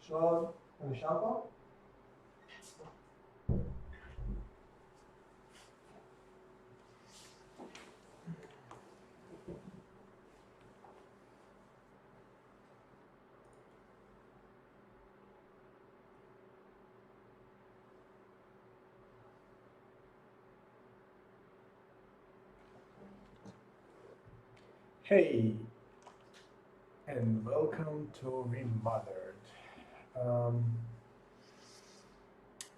Schon eine Schapa? Hey, and welcome to Remothered. Um,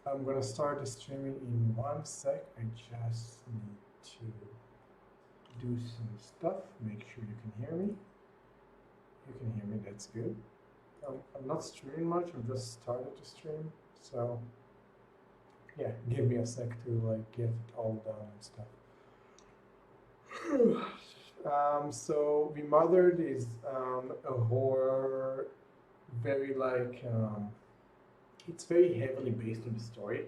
I'm gonna start the streaming in 1 sec. I just need to do some stuff. Make sure you can hear me. You can hear me, that's good. I'm not streaming much, I've just started to stream. So yeah, give me a sec to like get it all done and stuff. So Remothered is a horror, very like it's very heavily based on the story,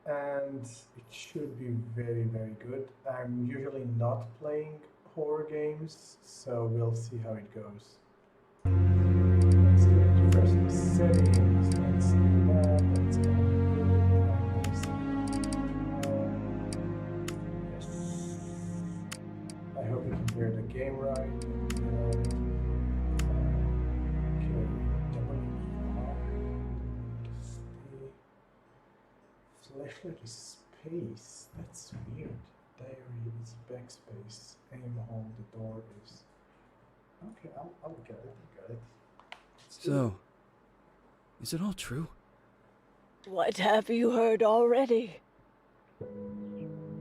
and it should be very very good. I'm usually not playing horror games, so we'll see how it goes. Let's go into first settings. Let's do that. Let's go. Yes. I hope you can hear the game right. Okay, flashlight is space. That's weird. Diary is backspace. Aim hold the door is. Okay, I'll get it. I got it. So, is it all true? What have you heard already?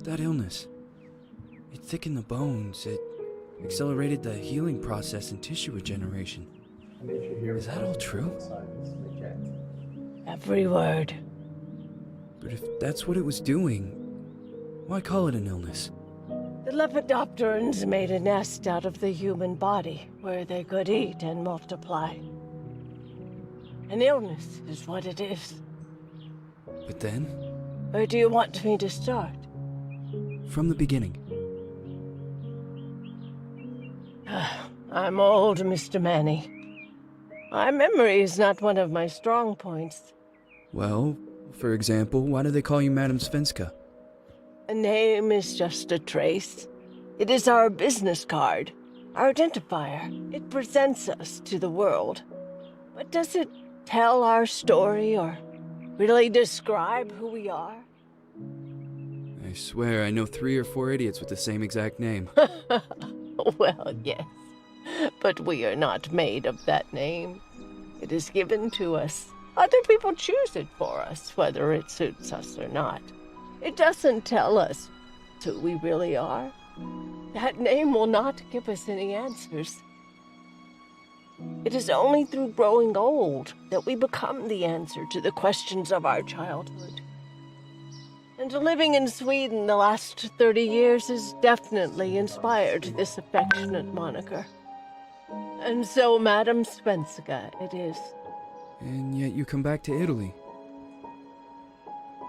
That illness. It thickened the bones. It accelerated the healing process and tissue regeneration. And if you hear Is that all true? silence, legit. Every word. But if that's what it was doing, why call it an illness? The Lepidopterans made a nest out of the human body where they could eat and multiply. An illness is what it is. But then, Where do you want me to start? from the beginning. I'm old, Mr. Manny. My memory is not one of my strong points. Well, for example, why do they call you Madam Svenska? A name is just a trace. It is our business card, our identifier. It presents us to the world. But does it tell our story or really describe who we are? I swear I know 3 or 4 idiots with the same exact name. Well, yes. But we are not made of that name. It is given to us. Other people choose it for us, whether it suits us or not. It doesn't tell us who we really are. That name will not give us any answers. It is only through growing old that we become the answer to the questions of our childhood. And living in Sweden the last 30 years has definitely inspired this affectionate moniker. And so, Madam Svenska, it is. And yet you come back to Italy.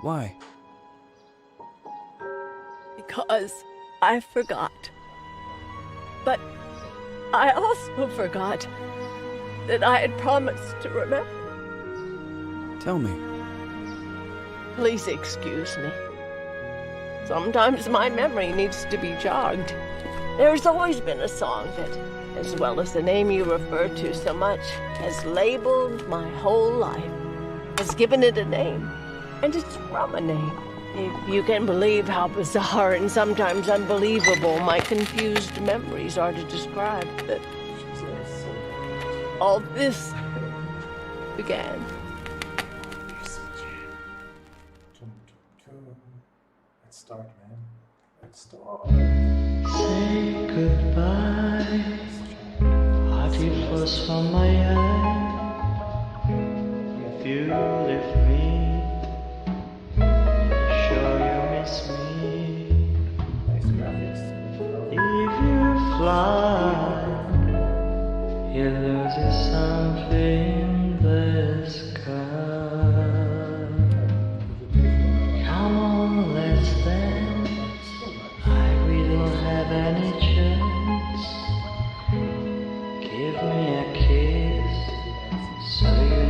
Why? Because I forgot. But I also forgot that I had promised to remember. Tell me. Please excuse me. Sometimes my memory needs to be jogged. There's always been a song that, as well as the name you refer to so much, has labeled my whole life, has given it a name, and it's from a name. If you can believe how bizarre and sometimes unbelievable my confused memories are to describe that all this began. Let's start, man. Let's start. Say goodbye. Hearty flows from my eye. If you leave me, sure you miss me. Nice graphics. If you fly, you lose something in the sky. Come on, let's dance. We don't have any chance. Give me a kiss so you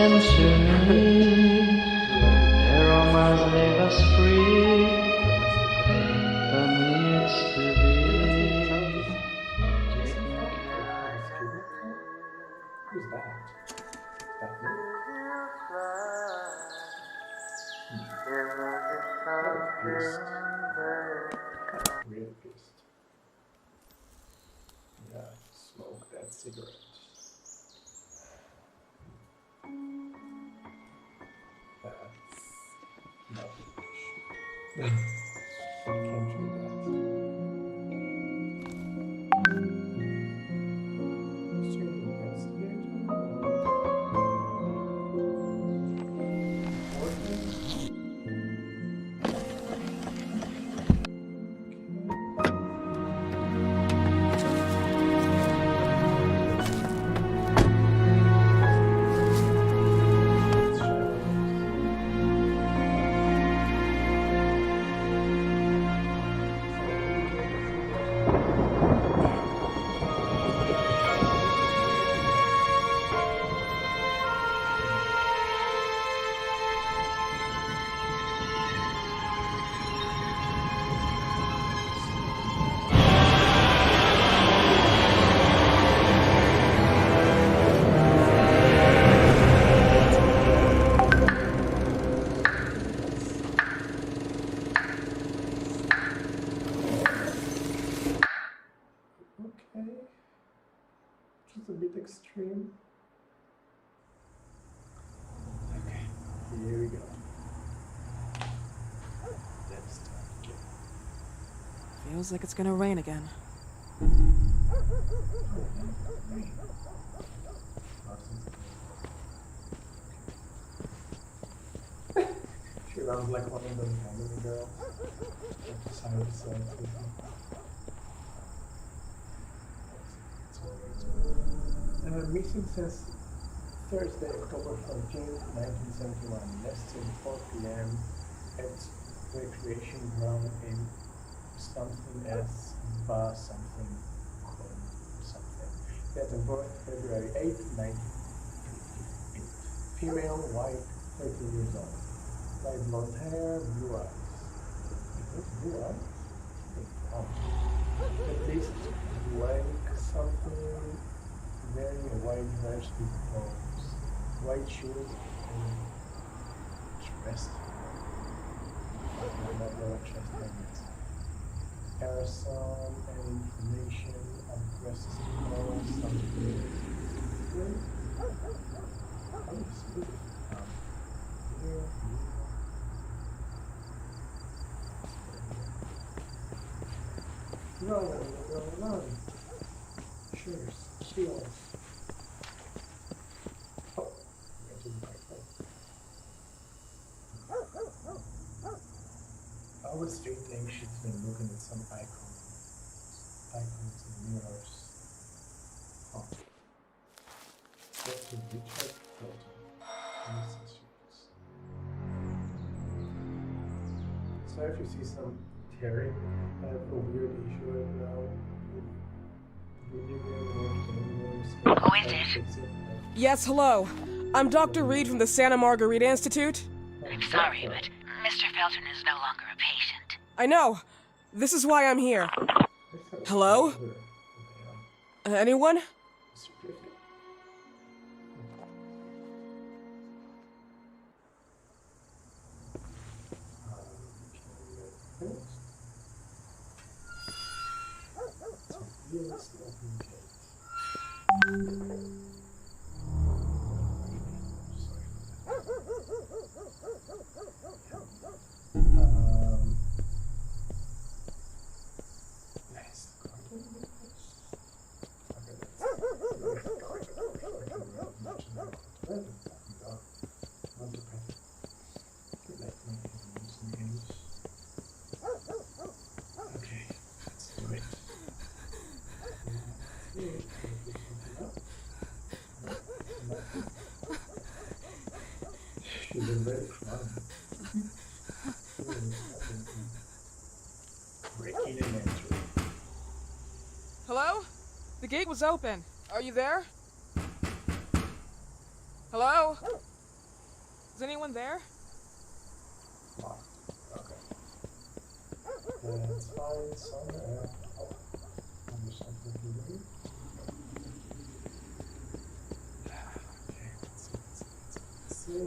answer me. Their own minds leave us free. But needs to be taken care of. Who's that? Is that me? Pissed. Real pissed. Yeah, smoke that cigarette. That's not English. Can't do that. Student investigator. Just a bit extreme. Okay, here we go. Let's start again. Feels like it's gonna rain again. She runs like one of those family girls. Like side to side. Missing since Thursday, October 14th, 1971, less than 4 p.m. at recreation ground in something as something called something. Date of birth, February 8th, 1958. Female, white, 30 years old. Light blonde hair, blue eyes. Is this blue eyes? At least like something. Wearing a white dress with bows, white shoes, and chest. Not your chest habits. Aerosol and information, addresses to call something. How do you speak? Here. No. Cheers. Cheers. Oh, went to the microphone. I always straight think she's been looking at some icons and mirrors. Oh. That's a Richard Felton. So if you see some tearing, I have a weird issue right now. Who is it? Yes, hello. I'm Dr. Reed from the Santa Margarita Institute. I'm sorry, but Mr. Felton is no longer a patient. I know. This is why I'm here. Hello? Anyone? Hello? The gate was open. Are you there? Hello? Is anyone there? Locked. Okay. Let's find somewhere. Oh, there's something to do. Okay, let's see.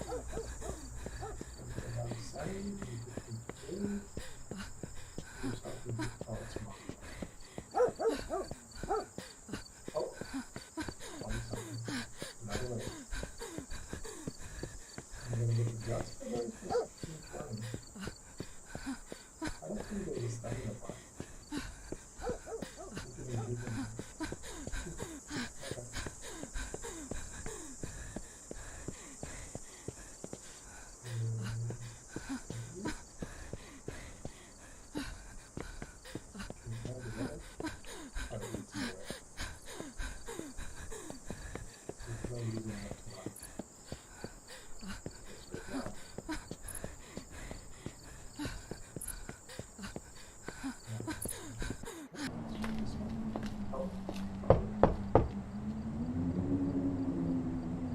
Something outside. Do something. Oh, it's mom. Oh, found something. Another way. I'm gonna get the guts for them. Just keep running. I don't think there's a stamina bar. I think they give them.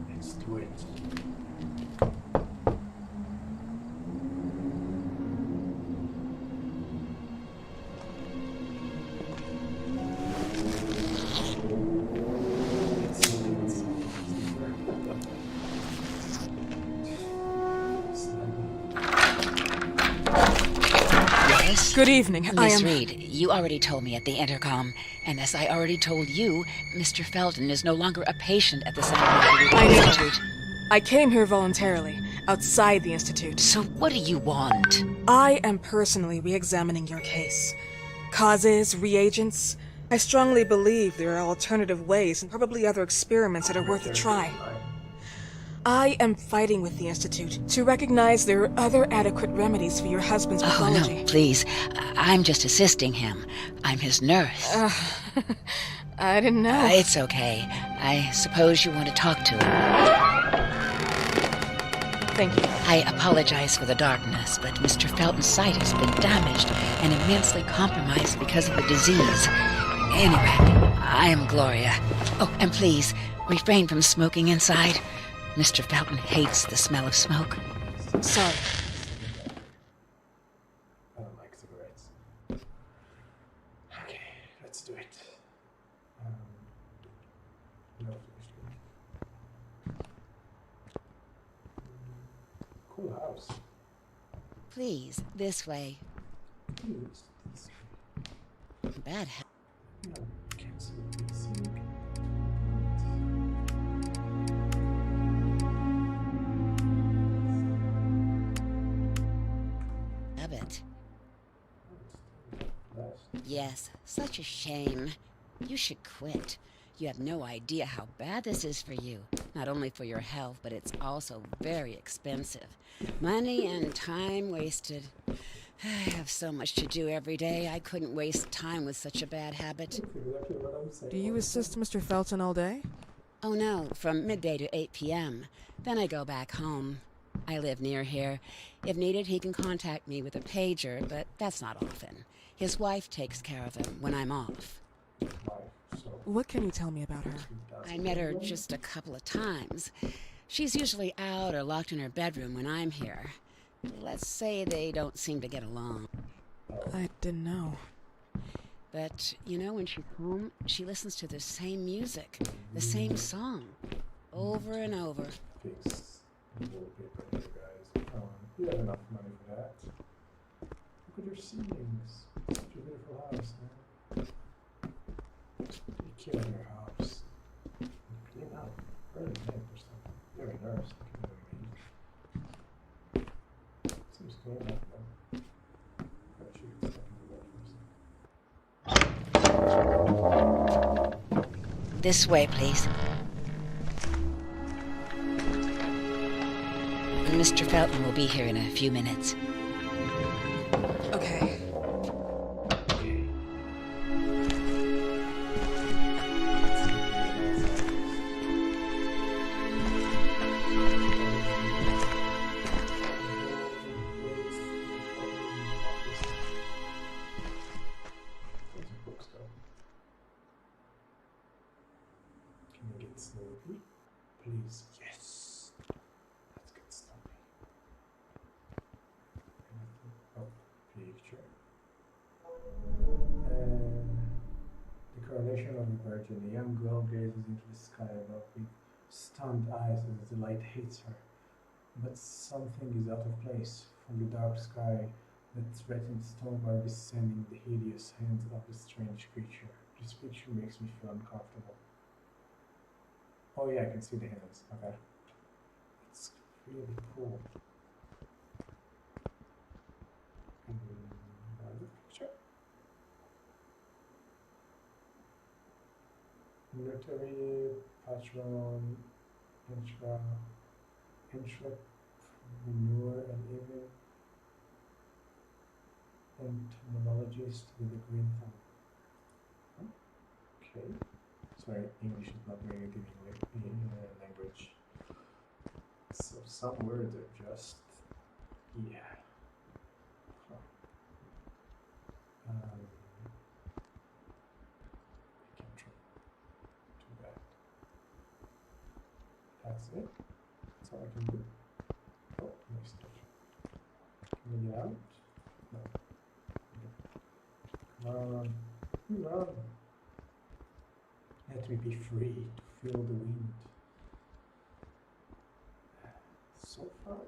Let's do it. Yes? Good evening. I Miss am. Reed, you already told me at the intercom, and as I already told you, Mr. Felton is no longer a patient at the Santa I know. Institute. I came here voluntarily, outside the Institute. So what do you want? I am personally re-examining your case. Causes, reagents. I strongly believe there are alternative ways and probably other experiments that are worth a try. I am fighting with the Institute to recognize there are other adequate remedies for your husband's Oh, pathology. no, please. I'm just assisting him. I'm his nurse. I didn't know. It's okay. I suppose you want to talk to him. Thank you. I apologize for the darkness, but Mr. Felton's sight has been damaged and immensely compromised because of the disease. Anyway, I am Gloria. Oh, and please, refrain from smoking inside. Mr. Felton hates the smell of smoke. Sorry. I don't like cigarettes. Okay, let's do it. No finished. Cool house. Please, this way. Please, this Bad no, can't see what you see. habit. Last. Yes, such a shame. You should quit. You have no idea how bad this is for you. Not only for your health, but it's also very expensive. Money and time wasted. I have so much to do every day. I couldn't waste time with such a bad habit. Exactly what I'm saying. Do you assist Mr. Felton all day? Oh no, from midday to 8 p.m. Then I go back home. I live near here. If needed, he can contact me with a pager, but that's not often. His wife takes care of him when I'm off. What can you tell me about her? I met her just a couple of times. She's usually out or locked in her bedroom when I'm here. Let's say they don't seem to get along. I didn't know. But, you know, when she's home, she listens to the same music, the same song, over and over. Fix wallpaper here, guys. Come on. You have enough money for that. Look at your ceilings. Such a beautiful house, man. Take care of your house. Clean up. Really nice or something. You're a nurse. You can do it. Seems clean up, though. But you can step into the bedrooms. This way, please. Mr. Felton will be here in a few minutes. Okay. Can you get Snoopy? Please, yes. virgin. A young girl gazes into the sky above with stunned eyes as the light hits her. But something is out of place. From the dark sky, the threatened storm are descending the hideous hands of a strange creature. This picture makes me feel uncomfortable. Oh yeah, I can see the hands. Okay. It's really cool. Another picture. Military, patron, entrepreneur, and even entomologist with a green thumb. Okay. Sorry, English is not very good language. So some words are just, yeah. Huh. I can't try to do that. That's it. That's all I can do. Oh, nice touch. Can we get out? No. Come on. Come on. Let me be free to feel the wind. So far,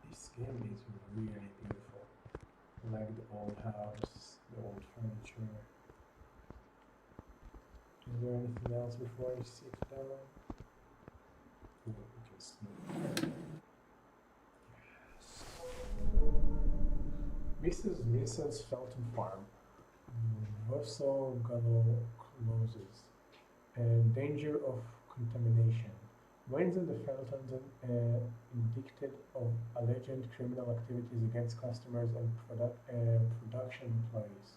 this game is really beautiful. I like the old house, the old furniture. Is there anything else before I sit down? Oh, we can sneak. Mrs. Felton Farm. Verso Gallo closes. Danger of contamination. Waynes and the Feltons indicted of alleged criminal activities against customers and production employees.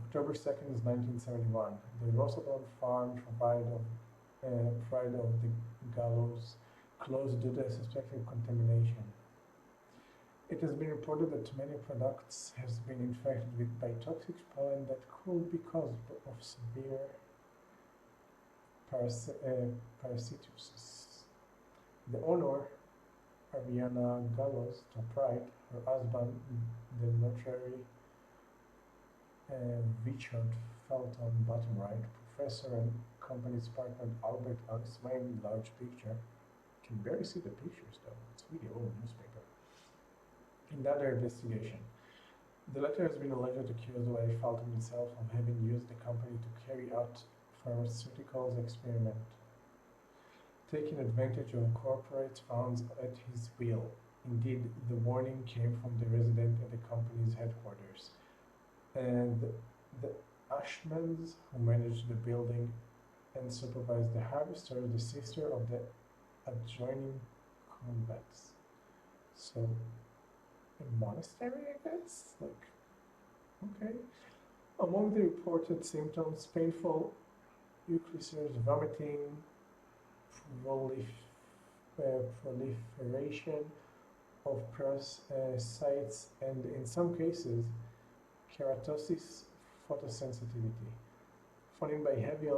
October 2nd, 1971. The Roosevelt Farm, pride of the Gallows, closed due to suspected contamination. It has been reported that many products have been infected by toxic pollen that could be caused of severe parasitosis. The owner, Ariana Gallows, top right, her husband, the notary, Richard Felton, bottom right, professor and company's partner, Albert Ellis, my large picture. Can barely see the pictures though, it's really old newspaper. In the other investigation, the letter has been alleged to accuse Larry Felton himself of having used the company to carry out pharmaceuticals experiment, taking advantage of corporate funds at his will. Indeed, the warning came from the resident at the company's headquarters, and the Ashmans, who managed the building and supervised the harvester, the sister of the adjoining convents. So, a monastery, I guess? Like, okay. Among the reported symptoms, painful ulcers, vomiting, proliferation of parasites, and in some cases, keratosis, photosensitivity. Following by heavy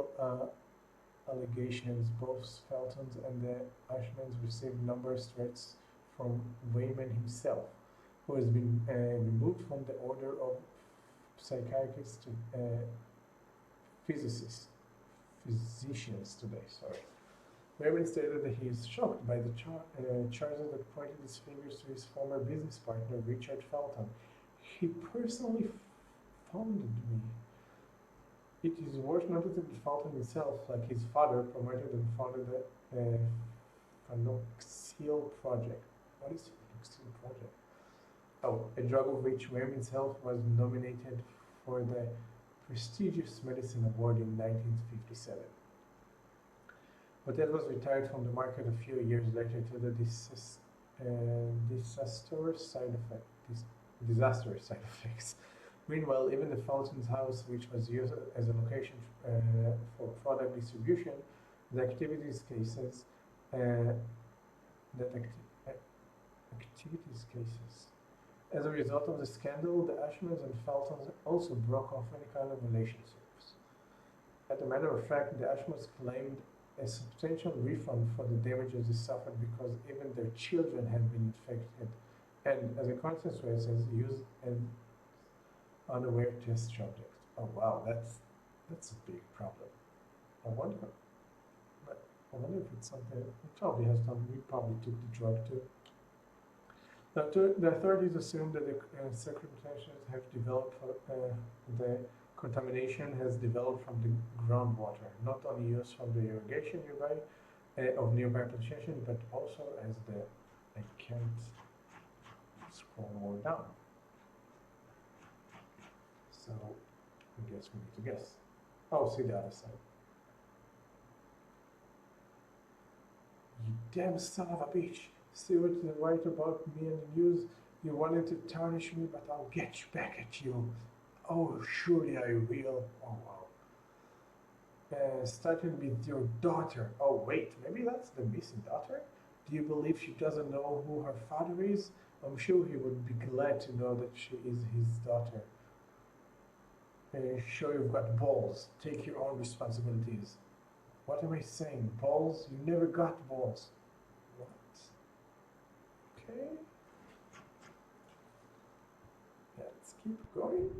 allegations, both Feltons and the Ashmans received numerous threats from Wayman himself, who has been removed from the order of psychiatrists to physicians today. Wayman stated that he is shocked by the charges that pointed his fingers to his former business partner, Richard Felton. He personally founded me. It is worth noting that Felton himself, like his father, promoted and founded the Phenoxyl Project. What is Phenoxyl Project? Oh, a drug of which Wayne himself was nominated for the prestigious Medicine Award in 1957. But that was retired from the market a few years later to the disastrous side effects. Meanwhile, even the Felton's house, which was used as a location for product distribution, the activities cases. As a result of the scandal, the Ashmans and Feltons also broke off any kind of relationships. As a matter of fact, the Ashmans claimed a substantial refund for the damages they suffered because even their children had been infected, and as a consequence, used an unaware test subject. Oh wow, that's That's a big problem. I wonder if it's something. It probably has something. We probably took the drug too. The authorities assume that the circumstances have developed. The contamination has developed from the groundwater, not only used from the irrigation of nearby plantation, but also as the. I can't scroll more down. So I guess we need to guess. Oh, see the other side. You damn son of a bitch. See what they write about me in the news? You wanted to tarnish me, but I'll get you back at you. Oh, surely I will. Oh, wow. Starting with your daughter. Oh, wait, maybe that's the missing daughter? Do you believe she doesn't know who her father is? I'm sure he would be glad to know that she is his daughter. Sure you've got balls. Take your own responsibilities. What am I saying? Balls? You never got balls. What? Okay. Let's keep going.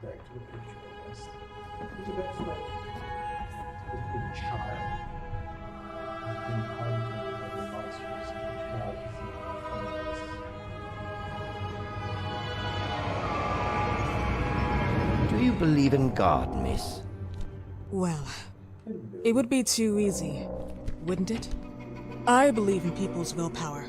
Back to the picture, I guess. Maybe that's like a big child. He's been haunted by the monsters and drugs and things. Do you believe in God, miss? Well, it would be too easy, wouldn't it? I believe in people's willpower.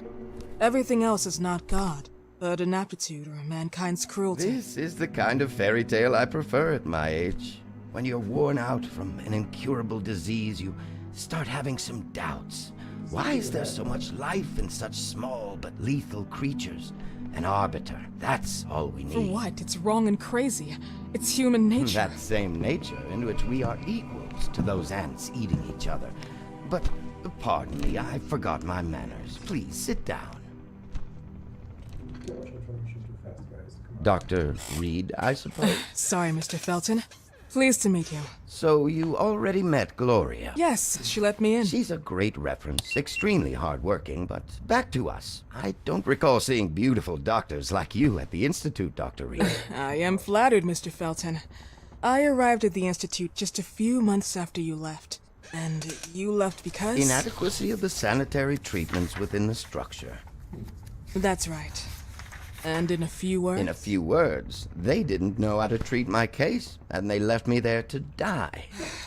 Everything else is not God, but an aptitude or mankind's cruelty. This is the kind of fairy tale I prefer at my age. When you're worn out from an incurable disease, you start having some doubts. Why is there so much life in such small but lethal creatures? An arbiter, that's all we need. For what? It's wrong and crazy. It's human nature. That same nature in which we are equals to those ants eating each other. But, pardon me, I forgot my manners. Please, sit down. Too much information too fast, guys. Come on. Dr. Reed, I suppose? Sorry, Mr. Felton. Pleased to meet you. So you already met Gloria? Yes, she let me in. She's a great reference, extremely hardworking, but back to us. I don't recall seeing beautiful doctors like you at the Institute, Dr. Reed. I am flattered, Mr. Felton. I arrived at the Institute just a few months after you left. And you left because? Inadequacy of the sanitary treatments within the structure. That's right. And in a few words? In a few words, they didn't know how to treat my case, and they left me there to die.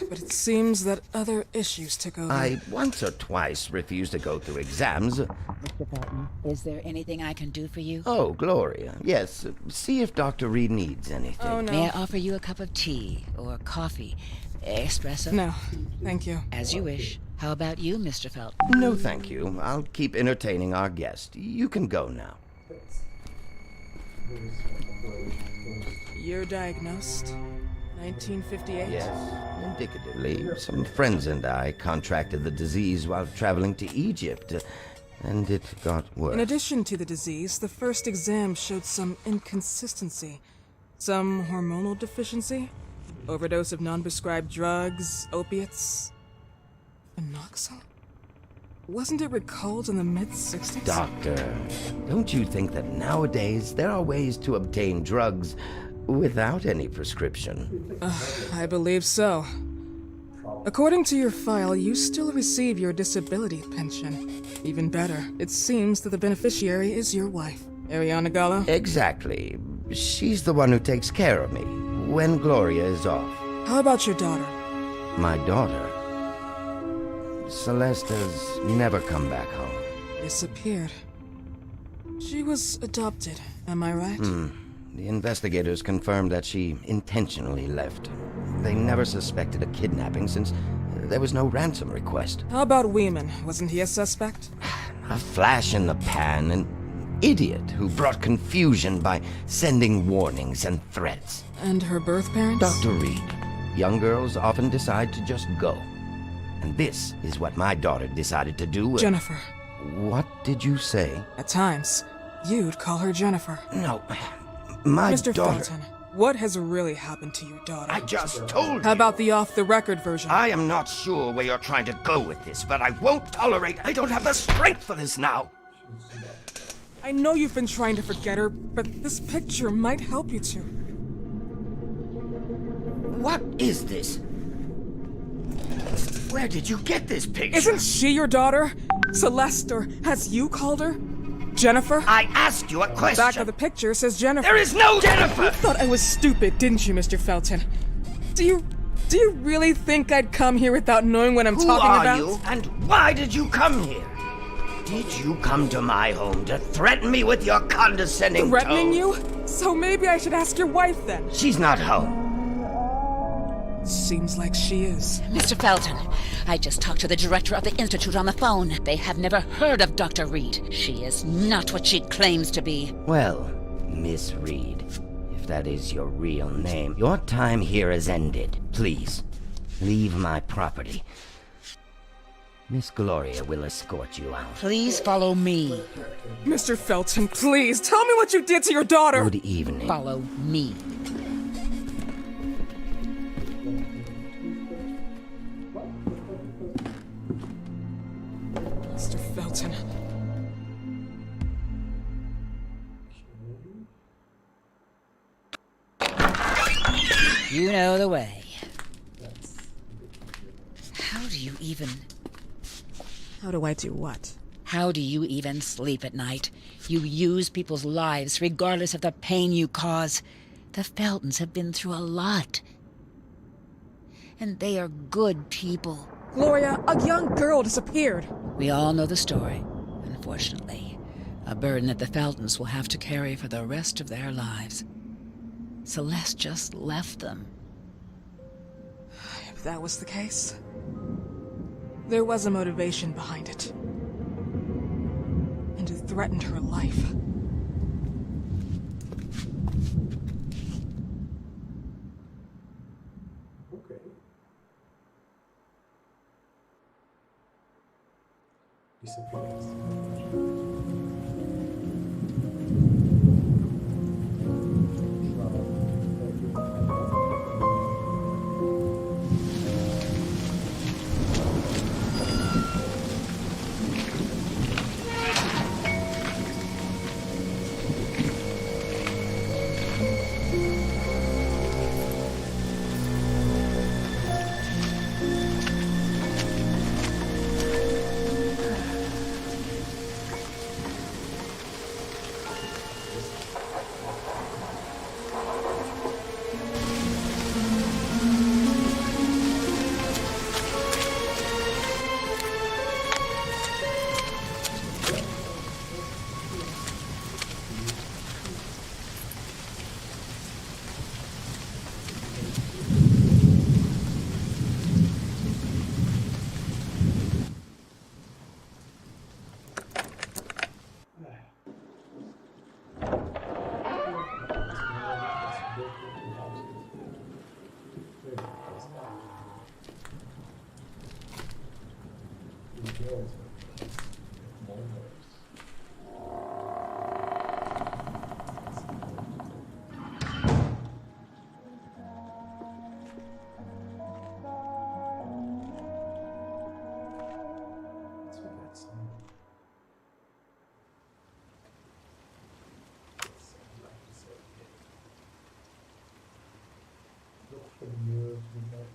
But it seems that other issues took over. I once or twice refused to go through exams. Mr. Felton, is there anything I can do for you? Oh, Gloria. Yes, see if Dr. Reed needs anything. Oh, no. May I offer you a cup of tea or coffee? Espresso? No, thank you. As you wish. How about you, Mr. Felton? No, thank you. I'll keep entertaining our guest. You can go now. You're diagnosed? 1958? Yes, indicatively. Some friends and I contracted the disease while traveling to Egypt, and it got worse. In addition to the disease, the first exam showed some inconsistency. Some hormonal deficiency? Overdose of non-prescribed drugs, opiates? Phenoxyl? Wasn't it recalled in the mid-60s? Doctor, don't you think that nowadays there are ways to obtain drugs without any prescription? I believe so. According to your file, you still receive your disability pension. Even better, it seems that the beneficiary is your wife, Ariana Gallo. Exactly. She's the one who takes care of me when Gloria is off. How about your daughter? My daughter, Celeste, has never come back home. Disappeared. She was adopted, am I right? The investigators confirmed that she intentionally left. They never suspected a kidnapping since there was no ransom request. How about Weeman? Wasn't he a suspect? A flash in the pan, an idiot who brought confusion by sending warnings and threats. And her birth parents? Dr. Reed, young girls often decide to just go. And this is what my daughter decided to do. Jennifer. What did you say? At times, you'd call her Jennifer. No, my Mr. daughter... Felton, what has really happened to your daughter? I just told How you. about the off-the-record version? I am not sure where you're trying to go with this, but I won't tolerate... I don't have the strength for this now. I know you've been trying to forget her, but this picture might help you to. What is this? Where did you get this picture? Isn't she your daughter? Celeste, or has you called her? Jennifer? I asked you a question. Back of the picture says Jennifer. There is no Jennifer! You thought I was stupid, didn't you, Mr. Felton? Do you really think I'd come here without knowing what I'm talking about? Who are you, and why did you come here? Did you come to my home to threaten me with your condescending Threatening tone? you? So maybe I should ask your wife then. She's not home. Seems like she is. Mr. Felton, I just talked to the director of the Institute on the phone. They have never heard of Dr. Reed. She is not what she claims to be. Well, Miss Reed, if that is your real name, your time here has ended. Please, leave my property. Miss Gloria will escort you out. Please follow me. Mr. Felton, please, tell me what you did to your daughter! Good evening. Follow me. Mr. Felton. You know the way. How do you even... How do I do what? How do you even sleep at night? You use people's lives regardless of the pain you cause. The Feltons have been through a lot. And they are good people. Gloria, a young girl disappeared. We all know the story, unfortunately. A burden that the Feltons will have to carry for the rest of their lives. Celeste just left them. If that was the case, there was a motivation behind it. And it threatened her life. Okay. Disappearance. Look for the mirrors with that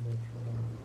metronome.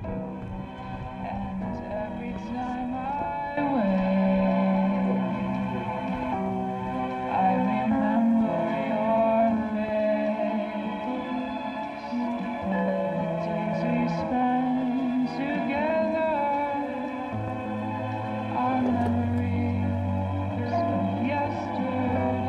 Every time I wake, I remember your face. The days we spent together are memories of yesterday.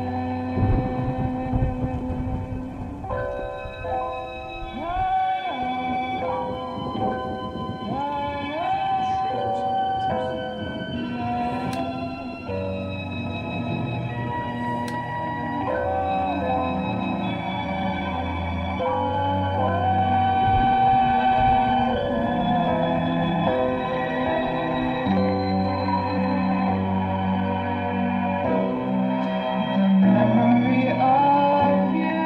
Memory of you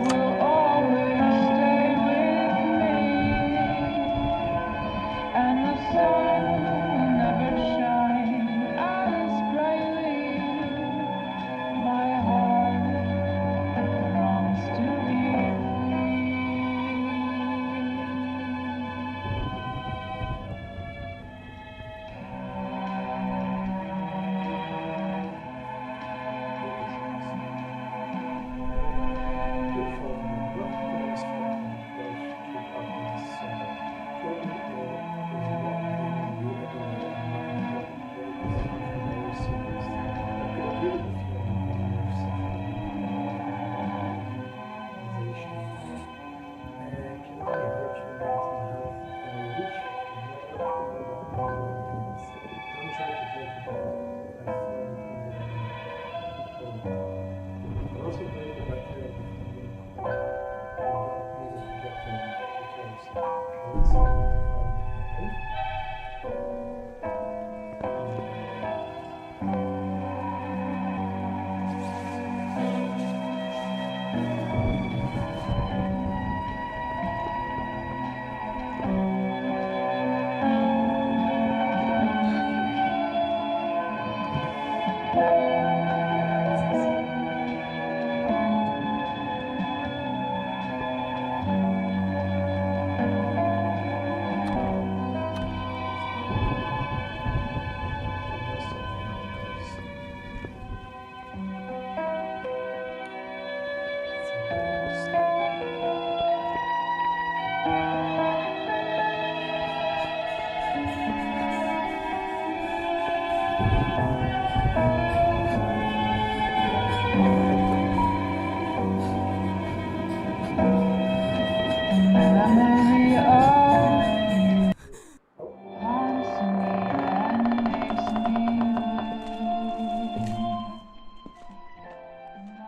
will always stay with me, and the sun will never shine as brightly. My heart longs to be memory of you haunts me and makes me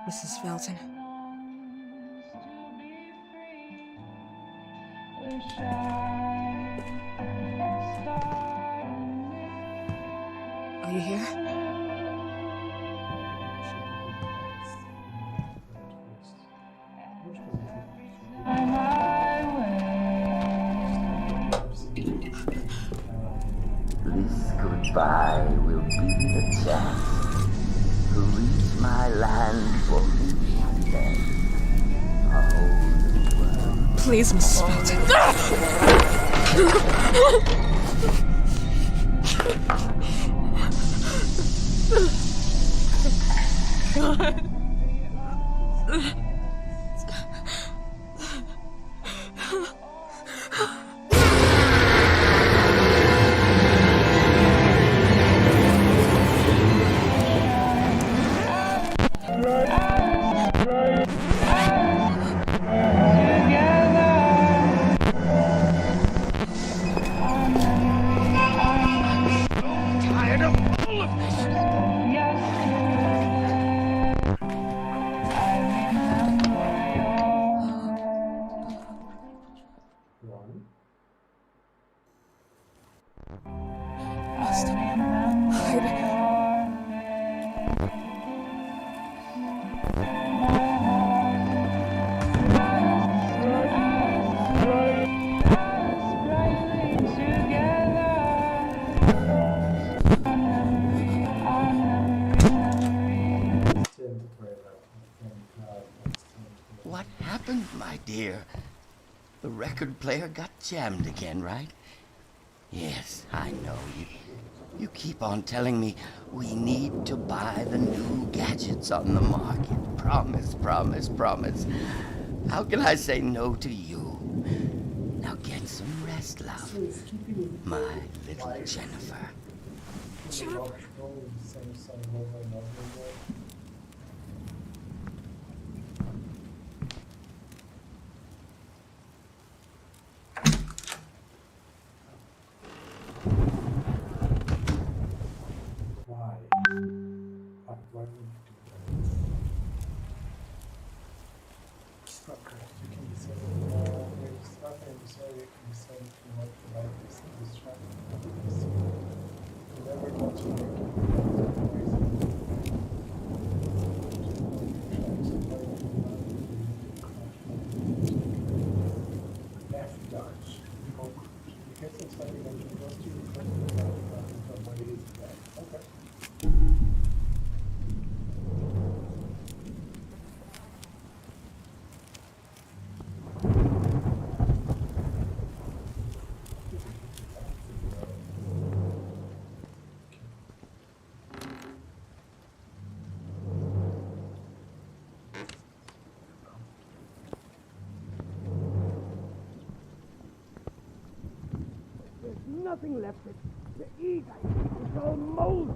Mrs. Felton. wish I started. Are you here? Time I This goodbye will be the chance to reach my land for then. A whole new world. Please, Mrs. Felton. Tired of all of this. yesterday. I remember The record player got jammed again, right? Yes, I know. You keep on telling me we need to buy the new gadgets on the market. Promise, promise, promise. How can I say no to you? Now get some rest, love. My little Jennifer. Why? Why would you do that? Okay, you can decide. There's nothing to say. You can decide if you want to like this track. You never want to make F dodge. Because it's like you can go to from what it is back. Okay. Nothing left to eat. It's all moldy.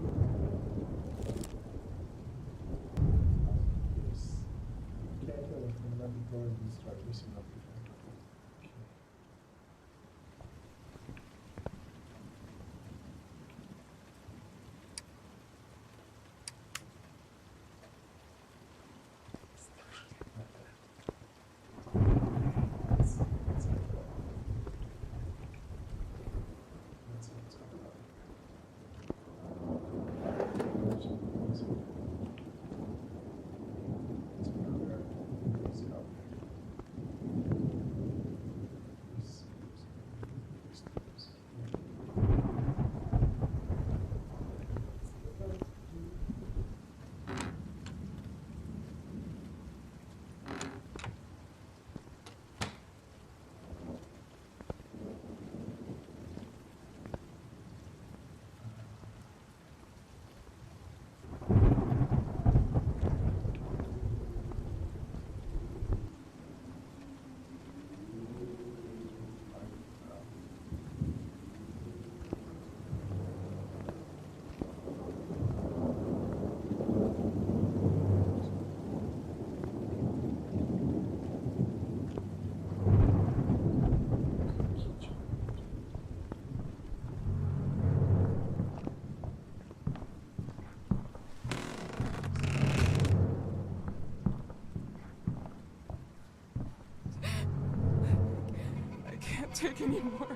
Take anymore.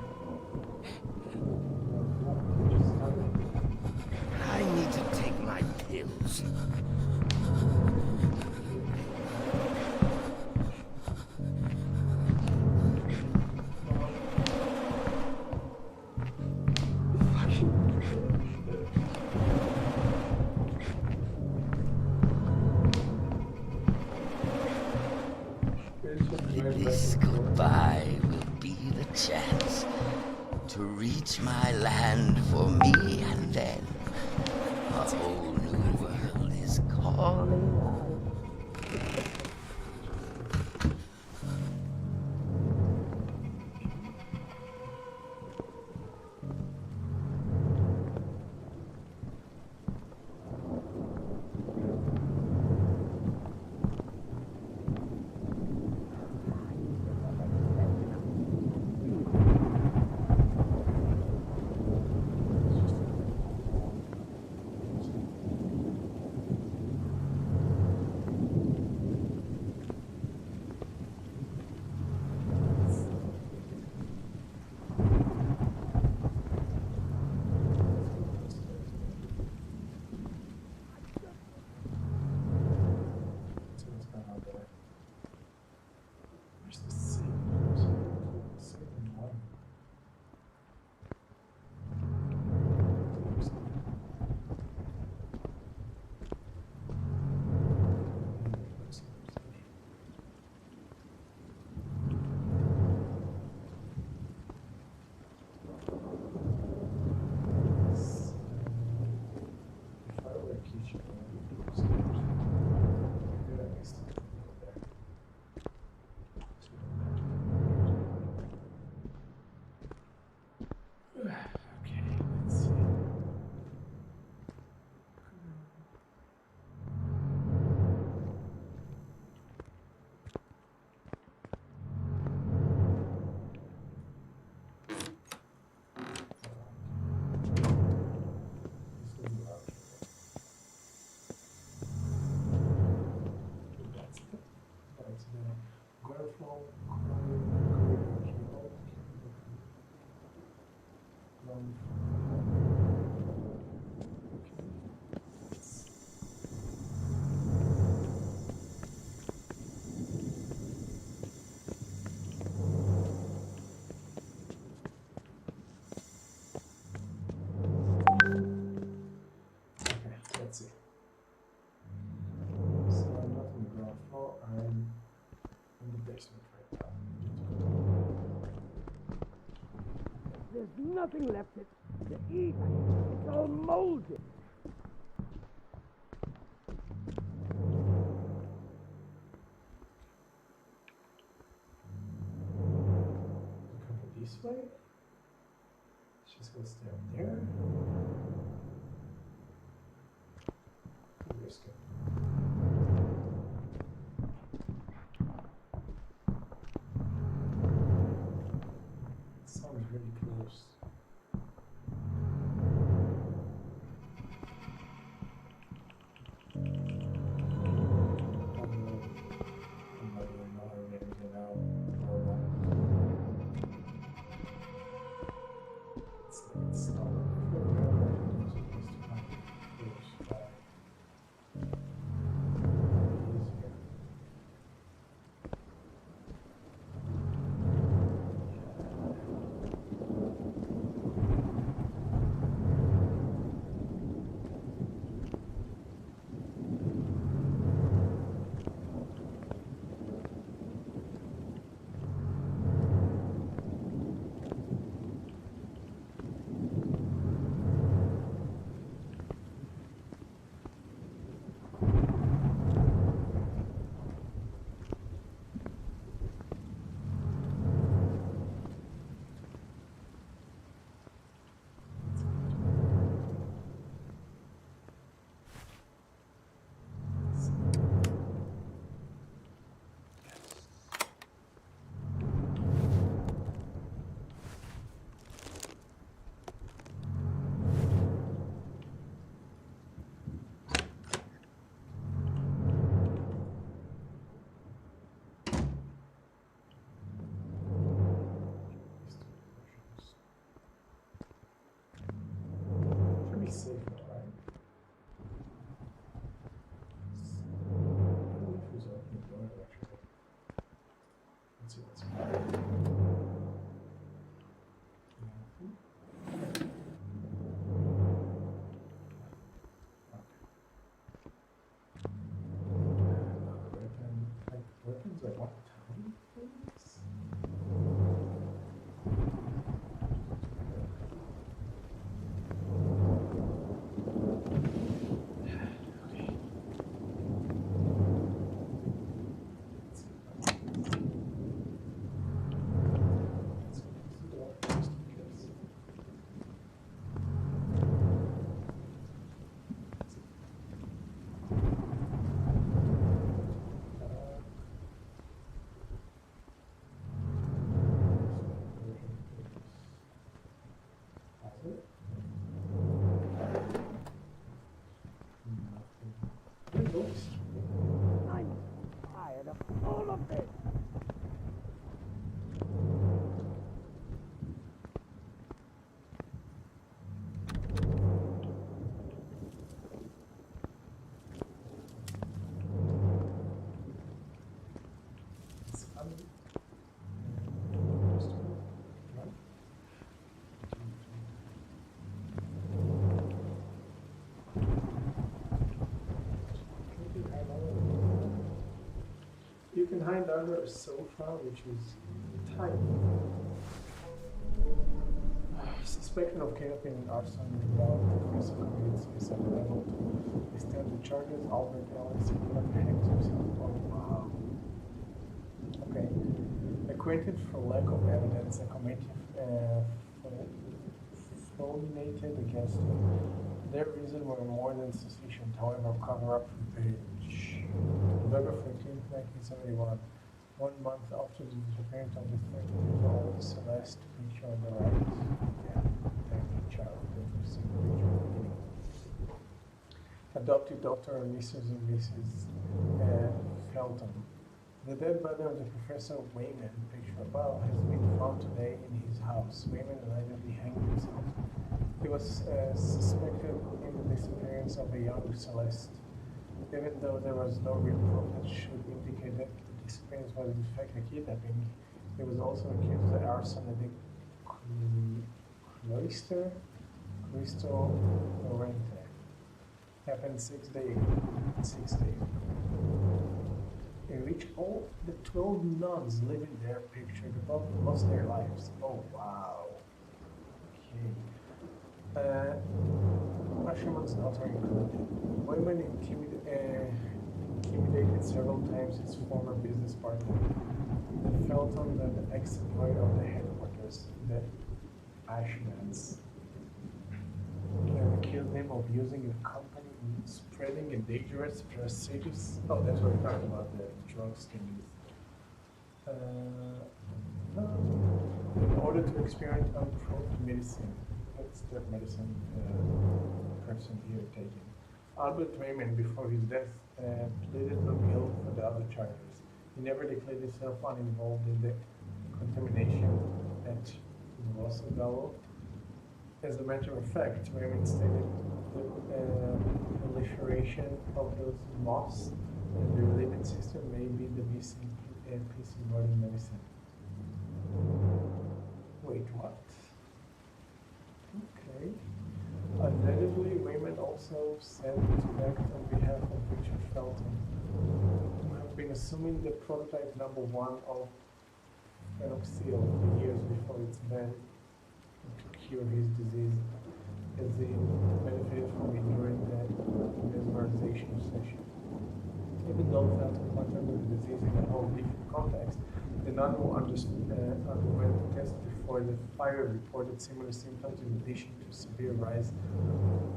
I need to take my pills. This goodbye will be the chance to reach my land for me, and then a whole new world is calling out. nothing left to eat. It's all molded. Come this way. She's gonna stay up there. Risk it. Sounds really close. Safe, right? I don't know if he's open the door actually. Let's see what's going weapons at what time? I'm tired of all of this. You can hide under a sofa, which is tiny. Suspected of kidnapping and arson without the community is unable to withstand the charges. Albert Ellis hangs himself. Oh, wow. Okay. Acquitted for lack of evidence, a committee fulminated against him. Their reasons were more than sufficient, however, cover up for page. November 14th, 1971. 1 month after the disappearance of the 30-year-old Celeste picture on the right. Yeah, thank you, child. Adopted daughter Mrs. and Mrs. Felton. The dead body of the Professor Wayman, picture above, has been found today in his house. Wayman allegedly hanged himself. He was suspected in the disappearance of a young Celeste. Even though there was no real proof that should indicate that the disappearance was in fact a kidnapping, he was also accused of arson at the Cristo Tormented. Happened 6 days. In which all the 12 nuns living there pictured above lost their lives. Oh wow. Asherman's not included. Wayman intimidated several times his former business partner, the Felton, and the ex-employee of the headquarters, the Ashmans. Accused him of using the company in spreading a dangerous, prestigious. Oh, that's what we're talking about, the drugs thingies. In order to experiment unproved medicine. That's the medicine person here taking. Albert Raymond, before his death, pleaded not guilty for the other charges. He never declared himself uninvolved in the contamination at Rosagalo. As a matter of fact, Raymond stated the proliferation of those moths and the related system may be the missing piece in modern medicine. Wait, what? Okay. Allegedly, Raymond also said to act on behalf of Richard Felton, who have been assuming the prototype number 1 of phenoxyl years before its ban to cure his disease, as he benefited from it during the mesmerization session. Even though Felton contacted the disease in a whole different context, the nun who underwent the test before the fire reported similar symptoms in addition to severe rise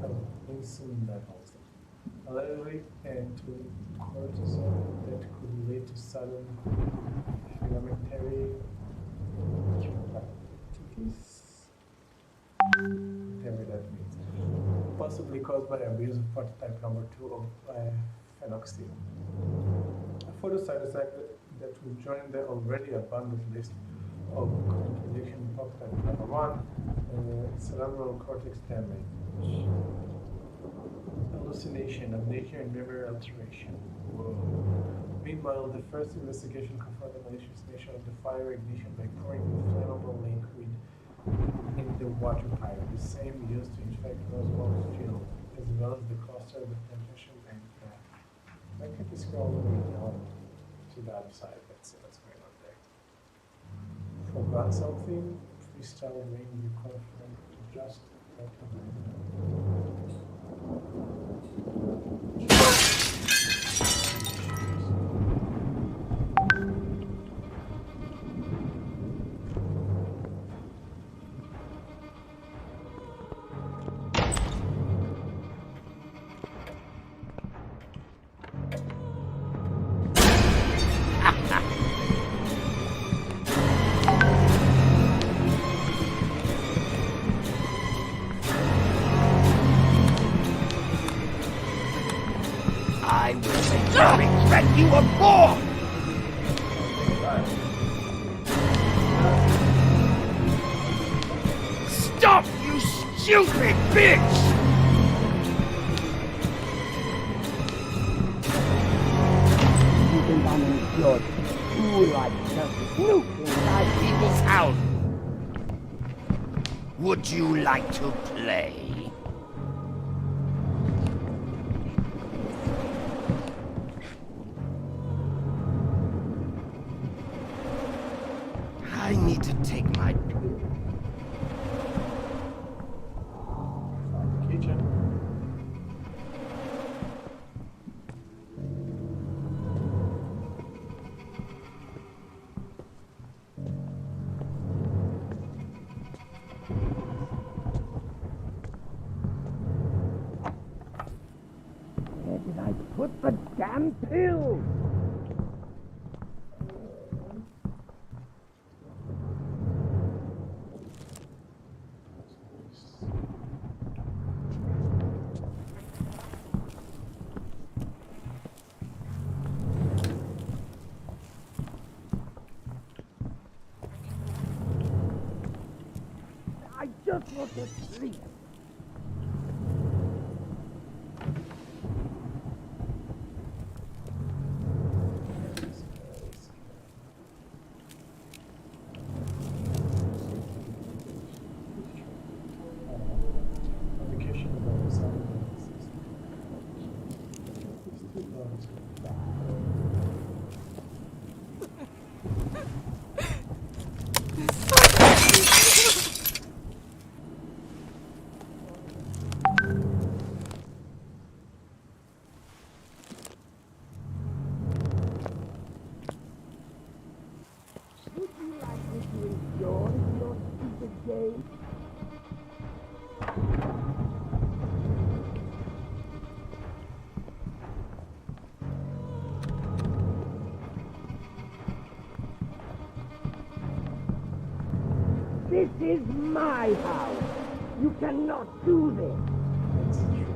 of insulin levels, allegedly to cortisol that could lead to sudden filamentary keratitis, whatever that means, possibly caused by abuse of prototype number 2 of phenoxyl. A further side effect that will join the already abundant list of contradiction prototype number 1, cerebral cortex damage, hallucination, amnesia, and memory alteration. Whoa. Meanwhile, the first investigation confirmed the malicious nature of the fire ignition by pouring inflammable liquid in the water pipe, the same used to infect Rosewater's field, as well as the cluster of the plantation and I can just go all the way down to the other side. Let's see what's going on there. Forgot something? Freestyle ring required for them to just I will make you regret you were born! Stop, you stupid bitch! You think I'm any good? Fool like just snoop inside people's house. Would you like to play? I need to take my... kitchen. Where did I put the damn pill? I just want to sleep. you like me to enjoy your stupid game? This is my house. You cannot do this. That's true.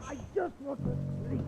I just want to sleep.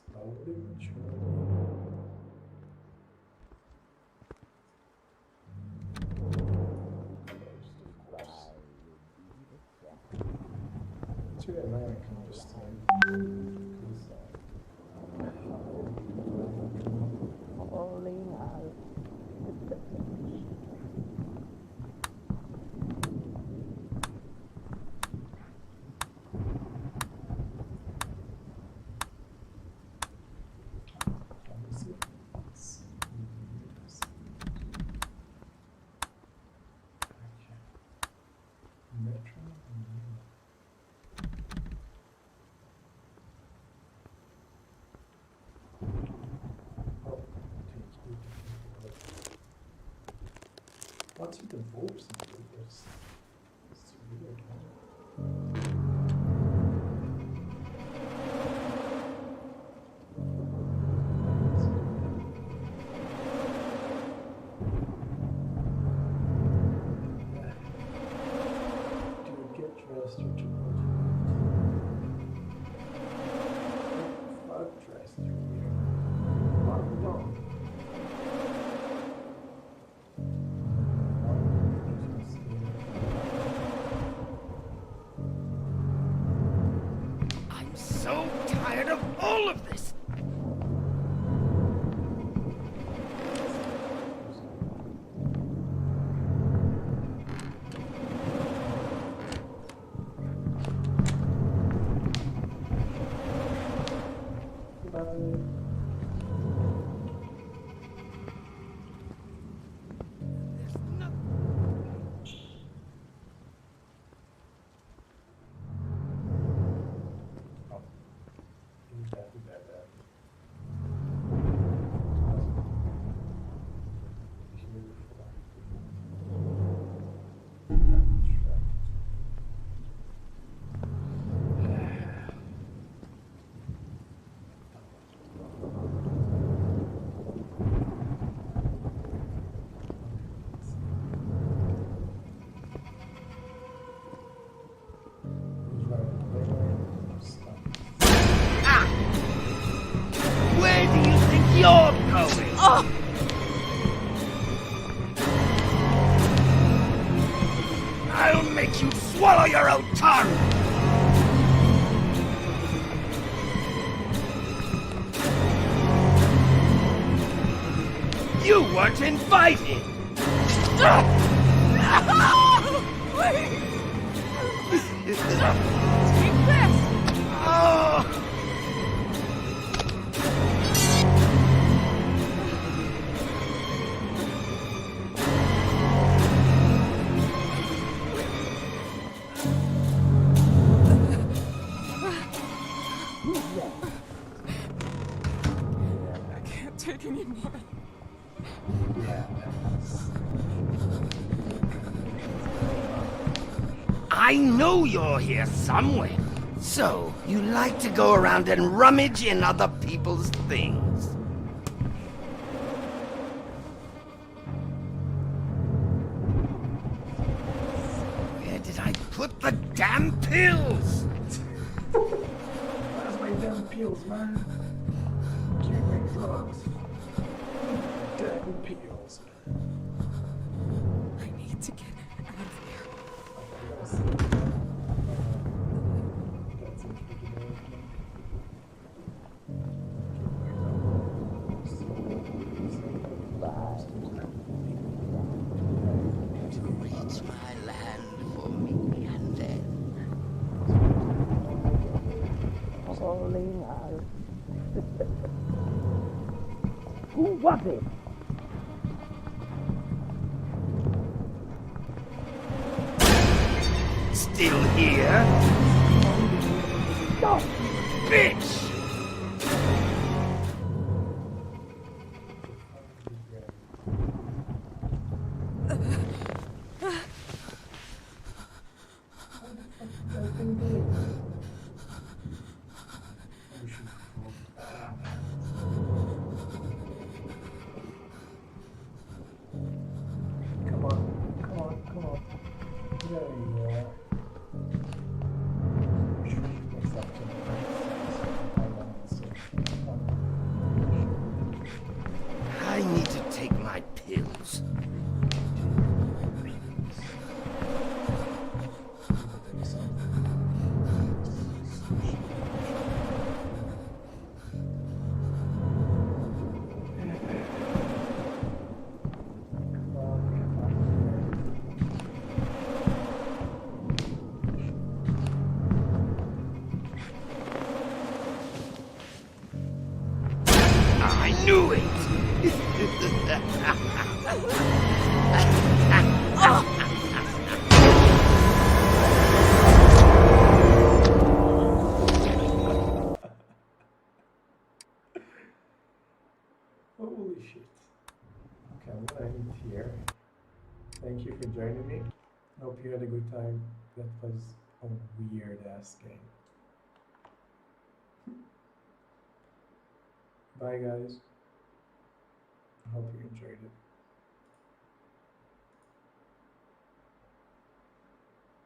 Slowly maturely. It's really annoying, I can understand. Falling out. What's with the wolves and wolves? It's weird. Dude, get dressed, you're too much. Fuck dressed, you're weird. Fuck no. wish you'd swallow your own tongue! You weren't invited! Take this! Oh! I can't take anymore. I know you're here somewhere. So, you like to go around and rummage in other people's things. Where did I put the damn pills? Where's my damn pills, man? Give me drugs. Damn pills. I need to get out of here. That's interesting. Reach my land for me and then. Falling out. Who was it? Still here? Stop! Bitch! Come on, come on, come on. There you are. I should shoot myself to the right. I need to take my pills. I knew it! Holy shit. Okay, I'm gonna end here. Thank you for joining me. Hope you had a good time. That was a weird ass game. Bye guys. I hope you enjoyed it.